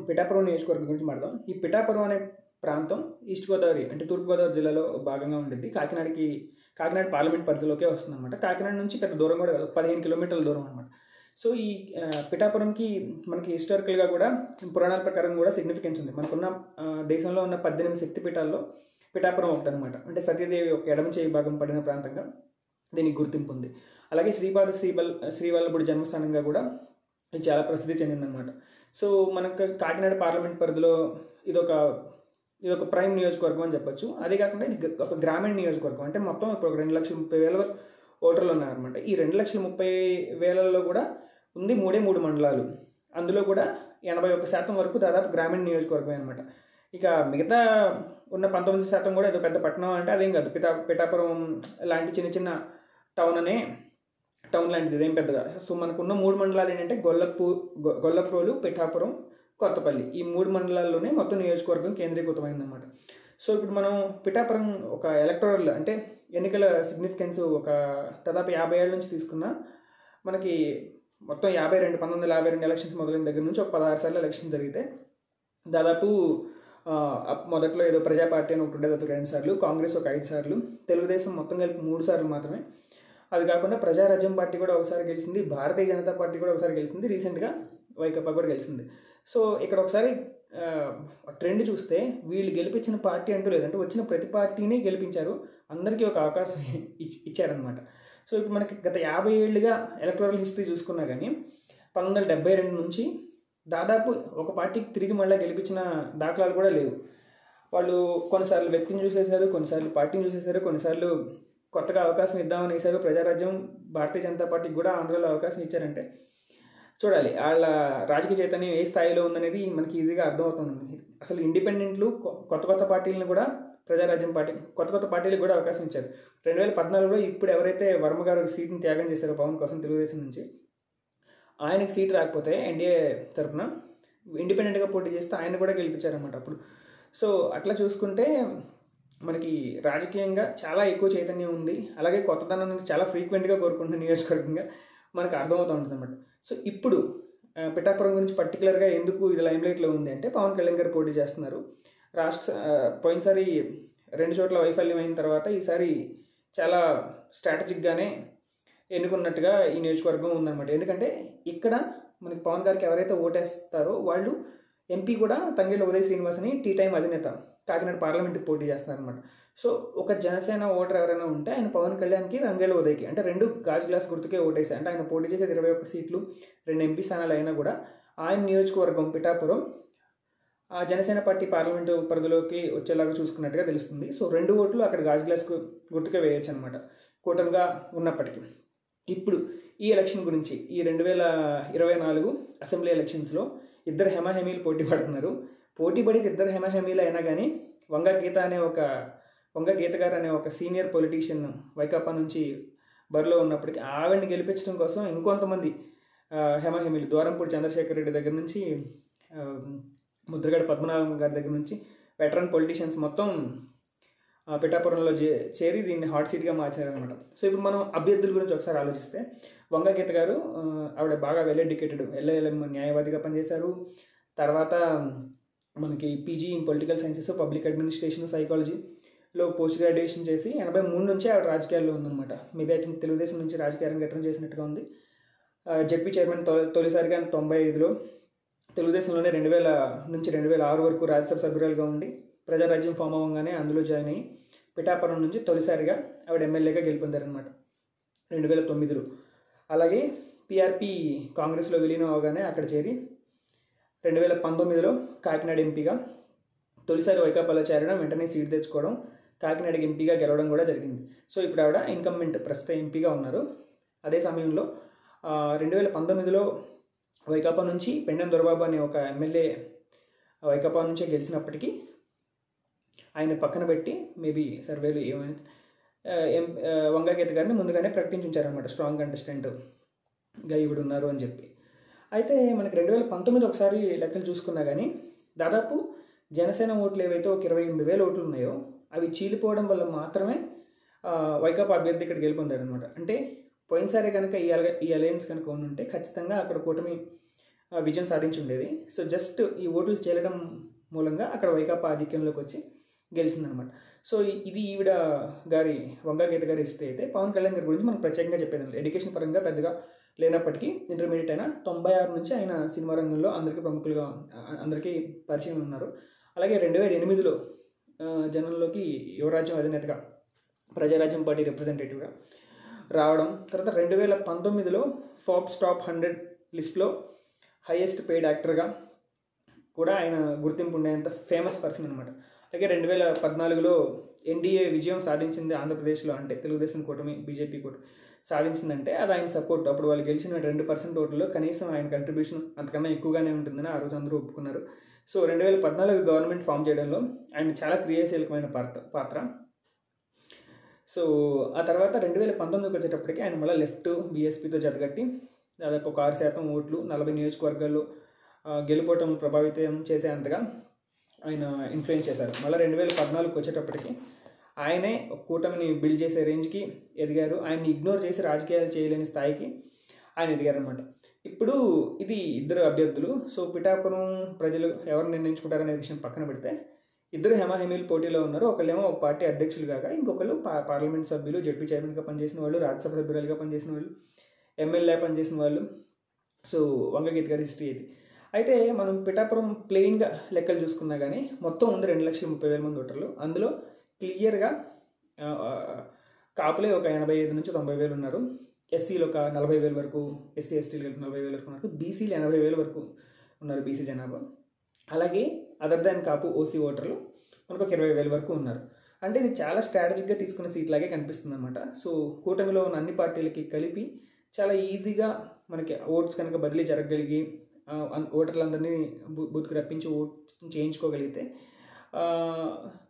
పిఠాపురం నియోజకవర్గం గురించి మాట్లాడదాం. ఈ పిఠాపురం అనే ప్రాంతం ఈస్ట్ గోదావరి అంటే తూర్పుగోదావరి జిల్లాలో భాగంగా ఉండిద్ది. కాకినాడ పార్లమెంట్ పరిధిలోకే వస్తుందన్నమాట. కాకినాడ నుంచి పెద్ద దూరం కూడా కాదు, 15 కిలోమీటర్ల దూరం అనమాట. సో ఈ పిఠాపురంకి మనకి హిస్టారికల్గా కూడా పురాణాల ప్రకారం కూడా సిగ్నిఫికెన్స్ ఉంది. మనకున్న దేశంలో ఉన్న 18 శక్తిపీఠాల్లో పిఠాపురం ఒకటి అనమాట. అంటే సతీదేవి ఒక ఎడమ చేయి భాగం పడిన ప్రాంతంగా దీనికి గుర్తింపు ఉంది. అలాగే శ్రీవల్లభుడి జన్మస్థానంగా కూడా ఇది చాలా ప్రసిద్ధి చెందిందనమాట. సో మనకు కాకినాడ పార్లమెంట్ పరిధిలో ఇదొక ప్రైమ్ నియోజకవర్గం అని చెప్పొచ్చు. అదే కాకుండా ఇది ఒక గ్రామీణ నియోజకవర్గం. అంటే మొత్తం ఇప్పుడు 2,30,000 ఓటర్లు ఉన్నారనమాట. ఈ 2,30,000 కూడా ఉంది 3 మండలాలు. అందులో కూడా 81% వరకు దాదాపు గ్రామీణ నియోజకవర్గమే అనమాట. ఇక మిగతా ఉన్న 19% కూడా ఏదో పెద్ద పట్టణం అంటే అదేం కాదు. పిఠాపురం లాంటి చిన్న చిన్న టౌన్ లాంటిది ఇదేం పెద్దగా. సో మనకున్న 3 మండలాలు ఏంటంటే గొల్లప్రోలు, పిఠాపురం, కొత్తపల్లి. ఈ 3 మండలాల్లోనే మొత్తం నియోజకవర్గం కేంద్రీకృతమైందన్నమాట. సో ఇప్పుడు మనం పిఠాపురం ఒక ఎలక్టోరల్ అంటే ఎన్నికల సిగ్నిఫికెన్స్ ఒక దాదాపు 50 ఏళ్ళ నుంచి తీసుకున్నా మనకి మొత్తం 1952 ఎలక్షన్స్ మొదలైన దగ్గర నుంచి ఒక 16 సార్లు ఎలక్షన్ జరిగితే దాదాపు మొదట్లో ఏదో ప్రజా పార్టీ అని ఒకటి ఉండేది, అది 2 సార్లు, కాంగ్రెస్ ఒక 5 సార్లు, తెలుగుదేశం మొత్తం కలిపి 3 సార్లు మాత్రమే. అది కాకుండా ప్రజారాజ్యం పార్టీ కూడా ఒకసారి గెలిచింది, భారతీయ జనతా పార్టీ కూడా ఒకసారి గెలిచింది, రీసెంట్గా వైకాపా కూడా గెలిచింది. సో ఇక్కడ ఒకసారి ట్రెండ్ చూస్తే వీళ్ళు గెలిపించిన పార్టీ అంటూ లేదంటే వచ్చిన ప్రతి పార్టీని గెలిపించారు, అందరికీ ఒక అవకాశం ఇచ్చారనమాట. సో ఇప్పుడు మనకి గత 50 ఏళ్ళుగా ఎలక్టోరల్ హిస్టరీ చూసుకున్నా కానీ 1972 నుంచి దాదాపు ఒక పార్టీకి తిరిగి మళ్ళీ గెలిపించిన దాఖలాలు కూడా లేవు. వాళ్ళు కొన్నిసార్లు వ్యక్తిని చూసేశారు, కొన్నిసార్లు పార్టీని చూసేశారు, కొన్నిసార్లు కొత్తగా అవకాశం ఇద్దామని వేశారు. ప్రజారాజ్యం భారతీయ జనతా పార్టీకి కూడా ఆంధ్రలో అవకాశం ఇచ్చారంటే చూడాలి వాళ్ళ రాజకీయ చైతన్యం ఏ స్థాయిలో ఉందనేది మనకి ఈజీగా అర్థమవుతుంది. అసలు ఇండిపెండెంట్లు కొత్త పార్టీలను కూడా ప్రజారాజ్యం పార్టీ కొత్త పార్టీలకు కూడా అవకాశం ఇచ్చారు. 2014లో ఇప్పుడు ఎవరైతే వర్మ గారు సీట్ని త్యాగం చేశారో పవన్ కోసం తెలుగుదేశం నుంచి, ఆయనకి సీట్ రాకపోతే ఎన్డీఏ తరఫున ఇండిపెండెంట్గా పోటీ చేస్తే ఆయన కూడా గెలిపించారన్నమాట అప్పుడు. సో అట్లా చూసుకుంటే మనకి రాజకీయంగా చాలా ఎక్కువ చైతన్యం ఉంది. అలాగే కొత్తదనాన్ని చాలా ఫ్రీక్వెంట్గా కోరుకుంటున్న నియోజకవర్గంగా మనకు అర్థమవుతూ ఉంటుంది అన్నమాట. సో ఇప్పుడు పిఠాపురం గురించి పర్టికులర్గా ఎందుకు ఇది లైమ్లైట్లో ఉంది అంటే పవన్ కళ్యాణ్ గారు పోటీ చేస్తున్నారు. పోయినసారి 2 చోట్ల వైఫల్యం అయిన తర్వాత ఈసారి చాలా స్ట్రాటజిక్గానే ఎన్నుకున్నట్టుగా ఈ నియోజకవర్గం ఉందన్నమాట. ఎందుకంటే ఇక్కడ మనకి పవన్ గారికి ఎవరైతే ఓటేస్తారో వాళ్ళు ఎంపీ కూడా తంగేళ్ళ ఉదయ్ శ్రీనివాస్ అని టీ టైం అధినేత కాకినాడ పార్లమెంట్కి పోటీ చేస్తున్నారనమాట. సో ఒక జనసేన ఓటర్ ఎవరైనా ఉంటే ఆయన పవన్ కళ్యాణ్కి తంగేళ్ళ ఉదయ్కి అంటే 2 గాజు గ్లాస్ గుర్తుకే ఓటేసాయి. అంటే ఆయన పోటీ చేసేది 21 సీట్లు, 2 ఎంపీ స్థానాలు అయినా కూడా ఆయన నియోజకవర్గం పిఠాపురం జనసేన పార్టీ పార్లమెంటు పరిధిలోకి వచ్చేలాగా చూసుకున్నట్టుగా తెలుస్తుంది. సో 2 ఓట్లు అక్కడ గాజు గ్లాస్కు గుర్తుకే వేయచ్చు అనమాట కూటమిగా ఉన్నప్పటికీ. ఇప్పుడు ఈ ఎలక్షన్ గురించి ఈ 2024 అసెంబ్లీ ఎలక్షన్స్లో 2 హెమాహెమీలు పోటీ పడుతున్నారు. పోటీ పడేది 2 హెమాహెమీలు అయినా కానీ వంగ గీత గారు అనే ఒక సీనియర్ పొలిటీషియన్ వైకాపా నుంచి బరిలో ఉన్నప్పటికీ ఆవిడని గెలిపించడం కోసం ఇంకొంతమంది హెమాహెమీలు ద్వారంపూడి చంద్రశేఖర్ రెడ్డి దగ్గర నుంచి ముద్రగడ పద్మనాభం గారి దగ్గర నుంచి వెటరన్ పొలిటీషియన్స్ మొత్తం పిఠాపురంలో చేరి దీన్ని హాట్ సీట్గా మార్చారనమాట. సో ఇప్పుడు మనం అభ్యర్థుల గురించి ఒకసారి ఆలోచిస్తే వంగ గీత గారు ఆవిడ బాగా వెల్ ఎడ్యుకేటెడ్, ఎల్ఐఎల్ఎం న్యాయవాదిగా పనిచేశారు. తర్వాత మనకి PG in political sciences, public administration, సైకాలజీలో పోస్ట్ గ్రాడ్యుయేషన్ చేసి 83 నుంచే ఆవిడ రాజకీయాల్లో ఉందన్నమాట. మేబీ ఐ థింక్ తెలుగుదేశం నుంచి రాజకీయ రంగేట్రం చేసినట్టుగా ఉంది. జెడ్పీ చైర్మన్ తొలిసారిగా 95లో, తెలుగుదేశంలోనే 2000 నుంచి 2006 వరకు రాజ్యసభ సభ్యురాలుగా ఉండి ప్రజారాజ్యం ఫామ్ అవ్వగానే అందులో జాయిన్ అయ్యి పిఠాపురం నుంచి తొలిసారిగా ఆవిడ ఎమ్మెల్యేగా గెలుపొందారనమాట 2009లో. అలాగే పీఆర్పీ కాంగ్రెస్లో విలీనం అవగానే అక్కడ చేరి 2019లో కాకినాడ ఎంపీగా తొలిసారి వైకాపాలో చేరడం, వెంటనే సీట్ తెచ్చుకోవడం, కాకినాడకి ఎంపీగా గెలవడం కూడా జరిగింది. సో ఇప్పుడు ఆవిడ ఇన్కంబెంట్ ప్రస్తుత ఎంపీగా ఉన్నారు. అదే సమయంలో 2019లో వైకాపా నుంచి పెండెం దొరబాబు అనే ఒక ఎమ్మెల్యే వైకాపా నుంచే గెలిచినప్పటికీ ఆయన పక్కన పెట్టి మేబీ సర్వేలు ఏమైనా వంగ గీత గారిని ముందుగానే ప్రకటించారనమాట స్ట్రాంగ్ కంటెస్టెంట్గా ఈవిడ ఉన్నారు అని చెప్పి. అయితే మనకి 2019 ఒకసారి లెక్కలు చూసుకున్నా కానీ దాదాపు జనసేన ఓట్లు ఏవైతే ఒక 28,000 ఓట్లు ఉన్నాయో అవి చీలిపోవడం వల్ల మాత్రమే వైకాపా అభ్యర్థి ఇక్కడ గెలుపొందారనమాట. అంటే పోయినసారి కనుక ఈ అలయన్స్ కనుక ఉంటే ఖచ్చితంగా అక్కడ కూటమి విజయం సాధించి ఉండేది. సో జస్ట్ ఈ ఓట్లు చేరడం మూలంగా అక్కడ వైకాపా ఆధిక్యంలోకి వచ్చి గెలిచిందనమాట. సో ఇది ఈవిడ గారి వంగా గీత గారి హిస్టరీ. అయితే పవన్ కళ్యాణ్ గారి గురించి మనం ప్రత్యేకంగా చెప్పేది ఎడ్యుకేషన్ పరంగా పెద్దగా లేనప్పటికీ ఇంటర్మీడియట్ అయినా 96 నుంచి ఆయన సినిమా రంగంలో అందరికీ ప్రముఖులుగా అందరికీ పరిచయం ఉన్నారు. అలాగే 2008లో జనంలోకి యువరాజ్యం అధినేతగా ప్రజారాజ్యం పార్టీ రిప్రజెంటేటివ్గా రావడం, తర్వాత 2019లో ఫోర్బ్స్ టాప్ 100 లిస్ట్లో హైయెస్ట్ పెయిడ్ యాక్టర్గా కూడా ఆయన గుర్తింపు ఉండేంత ఫేమస్ పర్సన్ అనమాట. అలాగే 2014లో ఎన్డీఏ విజయం సాధించింది ఆంధ్రప్రదేశ్లో, అంటే తెలుగుదేశం కూటమి బీజేపీ కూటమి సాధించిందంటే అది ఆయన సపోర్ట్. అప్పుడు వాళ్ళు గెలిచిన 2% ఓట్లలో కనీసం ఆయన కంట్రిబ్యూషన్ అంతకన్నా ఎక్కువగానే ఉంటుందని ఆ రోజు అందరూ ఒప్పుకున్నారు. సో 2014 గవర్నమెంట్ ఫామ్ చేయడంలో ఆయన చాలా క్రియాశీలకమైన పాత్ర. సో ఆ తర్వాత 2019కి వచ్చేటప్పటికి ఆయన మళ్ళీ లెఫ్ట్ బీఎస్పీతో జతగట్టి దాదాపు 6% ఓట్లు 40 నియోజకవర్గాల్లో గెలుపోవటం ప్రభావితం చేసేంతగా ఆయన ఇన్ఫ్లుయెన్స్ చేశారు. మళ్ళీ 2014కి వచ్చేటప్పటికి ఆయనే కూటమిని బిల్డ్ చేసే రేంజ్కి ఎదిగారు. ఆయన్ని ఇగ్నోర్ చేసి రాజకీయాలు చేయలేని స్థాయికి ఆయన ఎదిగారనమాట. ఇప్పుడు ఇది ఇద్దరు అభ్యర్థులు. సో పిఠాపురం ప్రజలు ఎవరు నిర్ణయించుకుంటారనే విషయం పక్కన పెడితే ఇద్దరు హెమాహెమీలు పోటీలో ఉన్నారు. ఒకళ్ళేమో ఒక పార్టీ అధ్యక్షులు కాగా ఇంకొకరు పార్లమెంట్ సభ్యులు, జడ్పీ చైర్మన్గా పనిచేసిన వాళ్ళు, రాజ్యసభ సభ్యురాలుగా పనిచేసిన వాళ్ళు, ఎమ్మెల్యే పనిచేసిన వాళ్ళు. సో వంగగీత గారి హిస్టరీ ఇది. అయితే మనం పిఠాపురం ప్లెయిన్గా లెక్కలు చూసుకున్నా కానీ మొత్తం ఉంది 2,30,000 మంది ఓటర్లు. అందులో క్లియర్గా కాపులే ఒక 85 నుంచి 90,000 ఉన్నారు, ఎస్సీలు ఒక 40,000 వరకు, ఎస్సీ ఎస్టీలు 40,000 వరకు ఉన్నారు, బీసీలు 80,000 వరకు ఉన్నారు బీసీ జనాభా. అలాగే అదర్ దాన్ కాపు ఓసీ ఓటర్లు మనకు ఒక 20,000 వరకు ఉన్నారు. అంటే ఇది చాలా స్ట్రాటజిక్గా తీసుకున్న సీట్ లాగే కనిపిస్తుంది అనమాట. సో కూటమిలో ఉన్న అన్ని పార్టీలకి కలిపి చాలా ఈజీగా మనకి ఓట్స్ కనుక బదిలీ జరగగలిగి ఓటర్లందరినీ బూత్కి రప్పించి ఓట్ చేయించుకోగలిగితే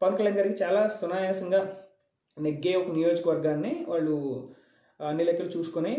పవన్ కళ్యాణ్ గారికి చాలా సునాయాసంగా నెగ్గే ఒక నియోజకవర్గాన్ని వాళ్ళు అన్ని లెక్కలు చూసుకొని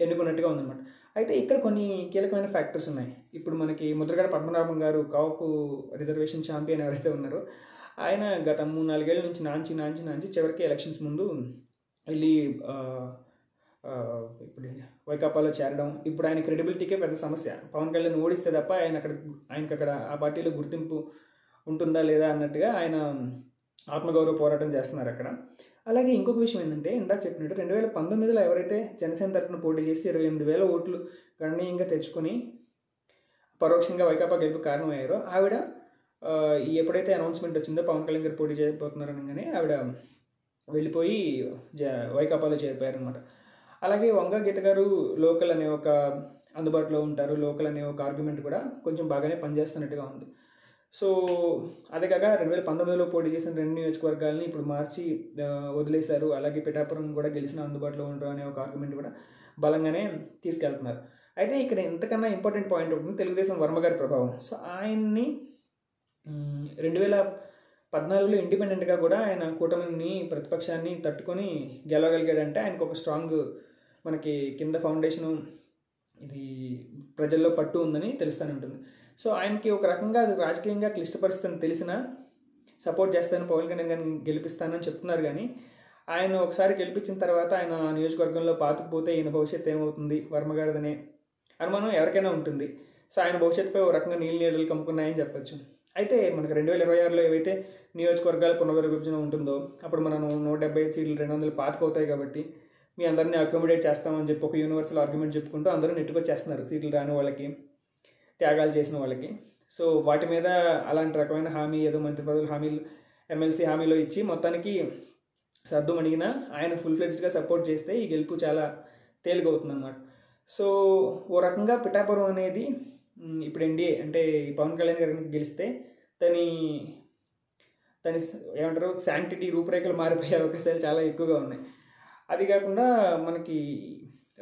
ఎన్నుకున్నట్టుగా ఉందన్నమాట. అయితే ఇక్కడ కొన్ని కీలకమైన ఫ్యాక్టర్స్ ఉన్నాయి. ఇప్పుడు మనకి ముద్రగడ పద్మనాభం గారు కాపు రిజర్వేషన్ ఛాంపియన్ ఎవరైతే ఉన్నారో ఆయన గత 3-4 ఏళ్ళ నుంచి నాంచి చివరికి ఎలక్షన్స్ ముందు వెళ్ళి ఇప్పుడు వైకాపాలో చేరడం, ఇప్పుడు ఆయన క్రెడిబిలిటీకే పెద్ద సమస్య. పవన్ కళ్యాణ్ ఓడిస్తే తప్ప ఆయనకి అక్కడ ఆ పార్టీలో గుర్తింపు ఉంటుందా లేదా అన్నట్టుగా ఆయన ఆత్మగౌరవ పోరాటం చేస్తున్నారు అక్కడ. అలాగే ఇంకొక విషయం ఏంటంటే ఇందాక చెప్పినట్టు 2019లో ఎవరైతే జనసేన తరఫున పోటీ చేసి 28,000 ఓట్లు గణనీయంగా తెచ్చుకొని పరోక్షంగా వైకాపా గెలుపు కారణమయ్యారో ఆవిడ ఎప్పుడైతే అనౌన్స్మెంట్ వచ్చిందో పవన్ కళ్యాణ్ గారు పోటీ చేయబోతున్నారు అనగానే ఆవిడ వెళ్ళిపోయి వైకాపాలో చేరిపోయారనమాట. అలాగే వంగా గీత గారు లోకల్ అనే ఒక అందుబాటులో ఉంటారు, లోకల్ అనే ఒక ఆర్గ్యుమెంట్ కూడా కొంచెం బాగానే పనిచేస్తున్నట్టుగా ఉంది. సో అదే కాక 2019లో పోటీ చేసిన 2 నియోజకవర్గాలని ఇప్పుడు మార్చి వదిలేశారు. అలాగే పిఠాపురం కూడా గెలిచిన అందుబాటులో ఉంటారు అనే ఒక ఆర్గ్యుమెంట్ కూడా బలంగానే తీసుకెళ్తున్నారు. అయితే ఇక్కడ ఎంతకన్నా ఇంపార్టెంట్ పాయింట్ ఉంటుంది తెలుగుదేశం వర్మ గారి ప్రభావం. సో ఆయన్ని 2014లో ఇండిపెండెంట్గా కూడా ఆయన కూటమిని ప్రతిపక్షాన్ని తట్టుకొని గెలవగలిగాడంటే ఆయనకు ఒక స్ట్రాంగ్ మనకి కింద ఫౌండేషను ఇది ప్రజల్లో పట్టు ఉందని తెలుస్తూనే ఉంటుంది. సో ఆయనకి ఒక రకంగా అది రాజకీయంగా క్లిష్ట పరిస్థితిని తెలిసినా సపోర్ట్ చేస్తాను, పవన్ కళ్యాణ్ గారిని గెలిపిస్తానని చెప్తున్నారు. కానీ ఆయన ఒకసారి గెలిపించిన తర్వాత ఆయన నియోజకవర్గంలో పాతుకుపోతే ఈయన భవిష్యత్తు ఏమవుతుంది వర్మగారిదనే అనుమానం ఎవరికైనా ఉంటుంది. సో ఆయన భవిష్యత్తుపై ఒక రకంగా నీళ్ళు కమ్ముకున్నాయని చెప్పచ్చు. అయితే మనకు 2026లో ఏవైతే నియోజకవర్గాల పునర్విభజన ఉంటుందో అప్పుడు మనం 175 సీట్లు 200 పాతుకవుతాయి కాబట్టి మీ అందరినీ అకామిడేట్ చేస్తామని చెప్పి ఒక యూనివర్సల్ ఆర్గ్యుమెంట్ చెప్పుకుంటూ అందరూ నెట్టుకొచ్చేస్తున్నారు సీట్లు రాని వాళ్ళకి, త్యాగాలు చేసిన వాళ్ళకి. సో వాటి మీద అలాంటి రకమైన హామీ ఏదో మంత్రి పదవులు హామీలు ఎమ్మెల్సీ హామీలో ఇచ్చి మొత్తానికి సర్దు మణిగిన ఆయన ఫుల్ ఫ్లెడ్జ్డ్గా సపోర్ట్ చేస్తే ఈ గెలుపు చాలా తేలికవుతుంది అన్నమాట. సో ఓ రకంగా పిఠాపురం అనేది ఇప్పుడు ఎన్డీఏ అంటే పవన్ కళ్యాణ్ గారిని గెలిస్తే దాని ఏమంటారు శాంక్టిటీ రూపురేఖలు మారిపోయే అవకాశాలు చాలా ఎక్కువగా ఉన్నాయి. అది కాకుండా మనకి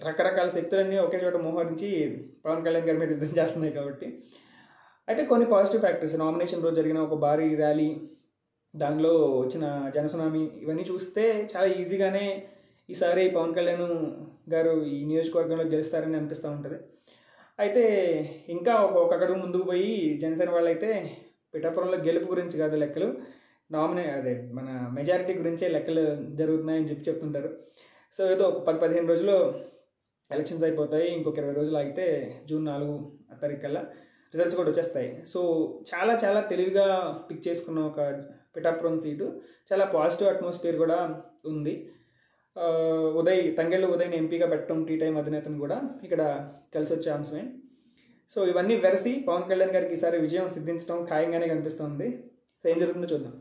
రకరకాల శక్తులన్నీ ఒకే చోట మోహరించి పవన్ కళ్యాణ్ గారి మీద యుద్ధం చేస్తున్నాయి కాబట్టి. అయితే కొన్ని పాజిటివ్ ఫ్యాక్టర్స్, నామినేషన్ రోజు జరిగిన ఒక భారీ ర్యాలీ, దానిలో వచ్చిన జనసునామీ, ఇవన్నీ చూస్తే చాలా ఈజీగానే ఈసారి పవన్ కళ్యాణ్ గారు ఈ నియోజకవర్గంలో గెలుస్తారని అనిపిస్తూ ఉంటుంది. అయితే ఇంకా ఒక అడుగు ముందుకు పోయి జనసేన వాళ్ళు అయితే పిఠాపురంలో గెలుపు గురించి కాదు లెక్కలు, మన మెజారిటీ గురించే లెక్కలు జరుగుతున్నాయని చెప్తుంటారు. సో ఏదో ఒక 10-15 రోజుల్లో ఎలక్షన్స్ అయిపోతాయి, ఇంకొక 20 రోజులు ఆగితే జూన్ 4 తారీఖు కల్లా రిజల్ట్స్ కూడా వచ్చేస్తాయి. సో చాలా చాలా తెలివిగా పిక్ చేసుకున్న ఒక పిఠాపురం సీటు, చాలా పాజిటివ్ అట్మాస్ఫియర్ కూడా ఉంది. తంగెళ్ళ ఉదయ్ని ఎంపీగా పెట్టడం టీ టైం అధినేతను కూడా ఇక్కడ కలిసి వచ్చే అంశమే. సో ఇవన్నీ వెరసి పవన్ కళ్యాణ్ గారికి ఈసారి విజయం సిద్ధించడం ఖాయంగానే కనిపిస్తుంది. సో ఏం జరుగుతుందో చూద్దాం.